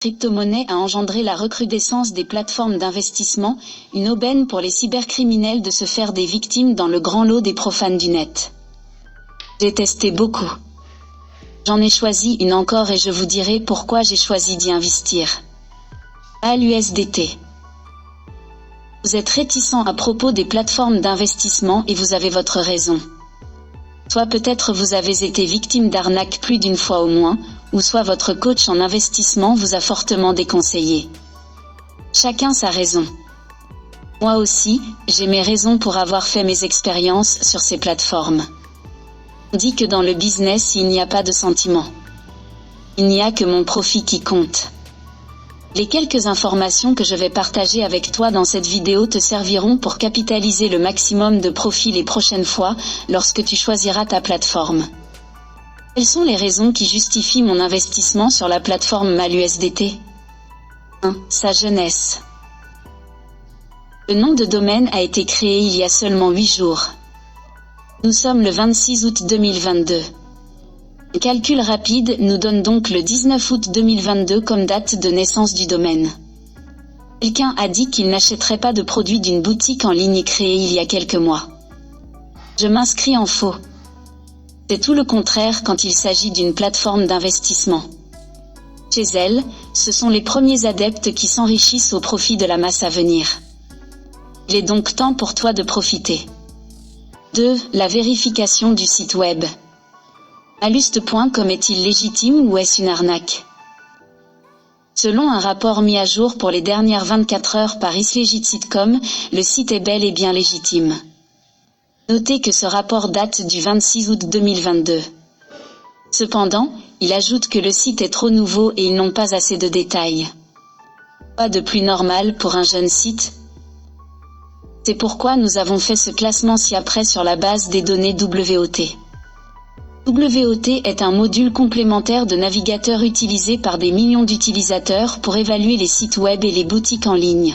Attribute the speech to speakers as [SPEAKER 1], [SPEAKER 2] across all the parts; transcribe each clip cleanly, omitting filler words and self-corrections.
[SPEAKER 1] Crypto-monnaie a engendré la recrudescence des plateformes d'investissement, une aubaine pour les cybercriminels de se faire des victimes dans le grand lot des profanes du net. J'ai testé beaucoup. J'en ai choisi une encore et je vous dirai pourquoi j'ai choisi d'y investir. ALUSDT. Vous êtes réticent à propos des plateformes d'investissement et vous avez votre raison. Soit peut-être vous avez été victime d'arnaques plus d'une fois au moins, ou soit votre coach en investissement vous a fortement déconseillé. Chacun sa raison. Moi aussi, j'ai mes raisons pour avoir fait mes expériences sur ces plateformes. On dit que dans le business il n'y a pas de sentiment. Il n'y a que mon profit qui compte. Les quelques informations que je vais partager avec toi dans cette vidéo te serviront pour capitaliser le maximum de profit les prochaines fois lorsque tu choisiras ta plateforme. Quelles sont les raisons qui justifient mon investissement sur la plateforme MALUSDT ? 1. Sa jeunesse. Le nom de domaine a été créé il y a seulement 8 jours. Nous sommes le 26 août 2022. Un calcul rapide nous donne donc le 19 août 2022 comme date de naissance du domaine. Quelqu'un a dit qu'il n'achèterait pas de produits d'une boutique en ligne créée il y a quelques mois. Je m'inscris en faux. C'est tout le contraire quand il s'agit d'une plateforme d'investissement. Chez elle, ce sont les premiers adeptes qui s'enrichissent au profit de la masse à venir. Il est donc temps pour toi de profiter. 2. La vérification du site web. Malust.com est-il légitime ou est-ce une arnaque ? Selon un rapport mis à jour pour les dernières 24 heures par islegit.com, le site est bel et bien légitime. Notez que ce rapport date du 26 août 2022. Cependant, il ajoute que le site est trop nouveau et ils n'ont pas assez de détails. Quoi de plus normal pour un jeune site ? C'est pourquoi nous avons fait ce classement ci-après sur la base des données WOT. WOT est un module complémentaire de navigateur utilisé par des millions d'utilisateurs pour évaluer les sites web et les boutiques en ligne.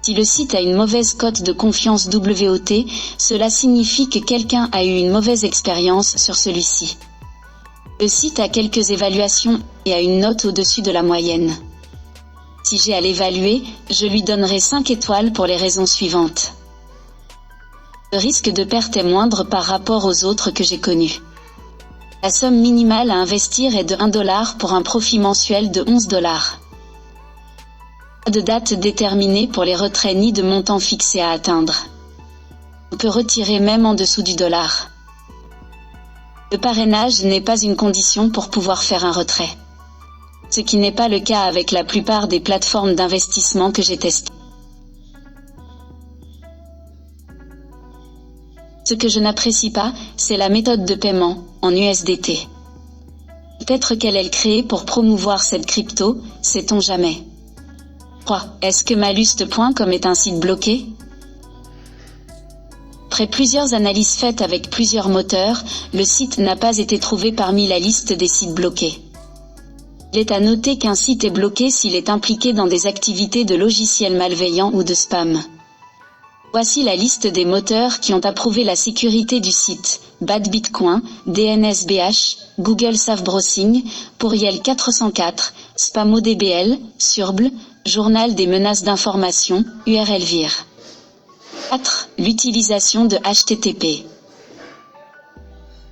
[SPEAKER 1] Si le site a une mauvaise cote de confiance WOT, cela signifie que quelqu'un a eu une mauvaise expérience sur celui-ci. Le site a quelques évaluations et a une note au-dessus de la moyenne. Si j'ai à l'évaluer, je lui donnerai 5 étoiles pour les raisons suivantes. Le risque de perte est moindre par rapport aux autres que j'ai connus. La somme minimale à investir est de $1 pour un profit mensuel de $11. Pas de date déterminée pour les retraits ni de montant fixé à atteindre. On peut retirer même en dessous du $. Le parrainage n'est pas une condition pour pouvoir faire un retrait. Ce qui n'est pas le cas avec la plupart des plateformes d'investissement que j'ai testées. Ce que je n'apprécie pas, c'est la méthode de paiement, en USDT. Peut-être qu'elle est créée pour promouvoir cette crypto, sait-on jamais. 3. Est-ce que Malust.com est un site bloqué ? Après plusieurs analyses faites avec plusieurs moteurs, le site n'a pas été trouvé parmi la liste des sites bloqués. Il est à noter qu'un site est bloqué s'il est impliqué dans des activités de logiciels malveillants ou de spam. Voici la liste des moteurs qui ont approuvé la sécurité du site: Bad Bitcoin, DNSBH, Google Safe Browsing, Pourriel 404, SpamODBL, Surble, Journal des menaces d'information, URLvir. 4. L'utilisation de HTTP.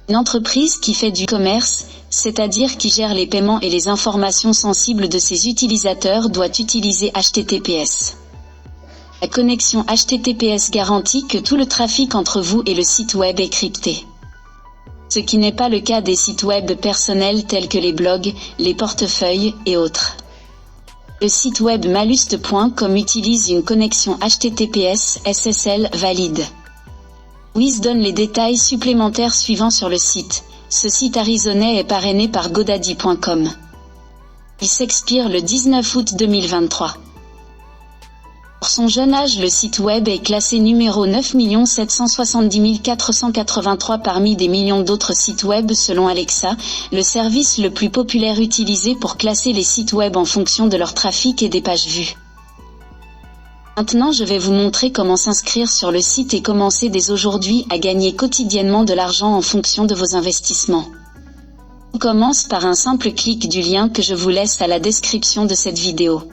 [SPEAKER 1] Une entreprise qui fait du commerce, c'est-à-dire qui gère les paiements et les informations sensibles de ses utilisateurs, doit utiliser HTTPS. La connexion HTTPS garantit que tout le trafic entre vous et le site web est crypté. Ce qui n'est pas le cas des sites web personnels tels que les blogs, les portefeuilles et autres. Le site web malust.com utilise une connexion HTTPS SSL valide. Wiz donne les détails supplémentaires suivants sur le site. Ce site arizonais est parrainé par GoDaddy.com. Il s'expire le 19 août 2023. Pour son jeune âge, le site web est classé numéro 9 770 483 parmi des millions d'autres sites web selon Alexa, le service le plus populaire utilisé pour classer les sites web en fonction de leur trafic et des pages vues. Maintenant, je vais vous montrer comment s'inscrire sur le site et commencer dès aujourd'hui à gagner quotidiennement de l'argent en fonction de vos investissements. On commence par un simple clic du lien que je vous laisse à la description de cette vidéo.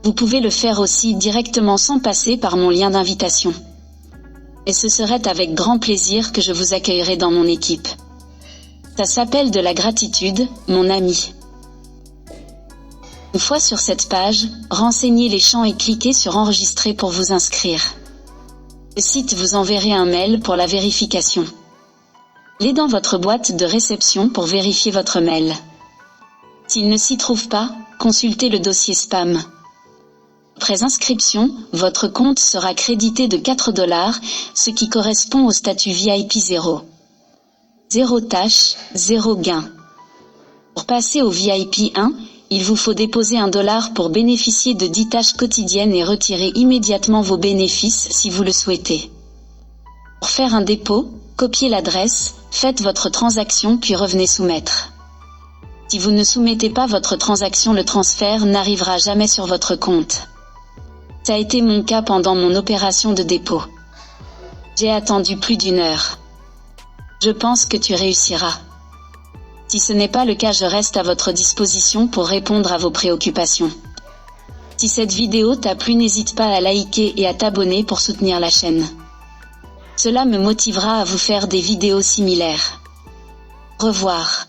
[SPEAKER 1] Vous pouvez le faire aussi directement sans passer par mon lien d'invitation. Et ce serait avec grand plaisir que je vous accueillerai dans mon équipe. Ça s'appelle de la gratitude, mon ami. Une fois sur cette page, renseignez les champs et cliquez sur enregistrer pour vous inscrire. Le site vous enverra un mail pour la vérification. Allez dans votre boîte de réception pour vérifier votre mail. S'il ne s'y trouve pas, consultez le dossier spam. Après inscription, votre compte sera crédité de 4 $, ce qui correspond au statut VIP 0. 0 tâche, 0 gain. Pour passer au VIP 1, il vous faut déposer $1 pour bénéficier de 10 tâches quotidiennes et retirer immédiatement vos bénéfices si vous le souhaitez. Pour faire un dépôt, copiez l'adresse, faites votre transaction puis revenez soumettre. Si vous ne soumettez pas votre transaction, le transfert n'arrivera jamais sur votre compte. Ça a été mon cas pendant mon opération de dépôt. J'ai attendu plus d'1 heure. Je pense que tu réussiras. Si ce n'est pas le cas, je reste à votre disposition pour répondre à vos préoccupations. Si cette vidéo t'a plu, n'hésite pas à liker et à t'abonner pour soutenir la chaîne. Cela me motivera à vous faire des vidéos similaires. Au revoir.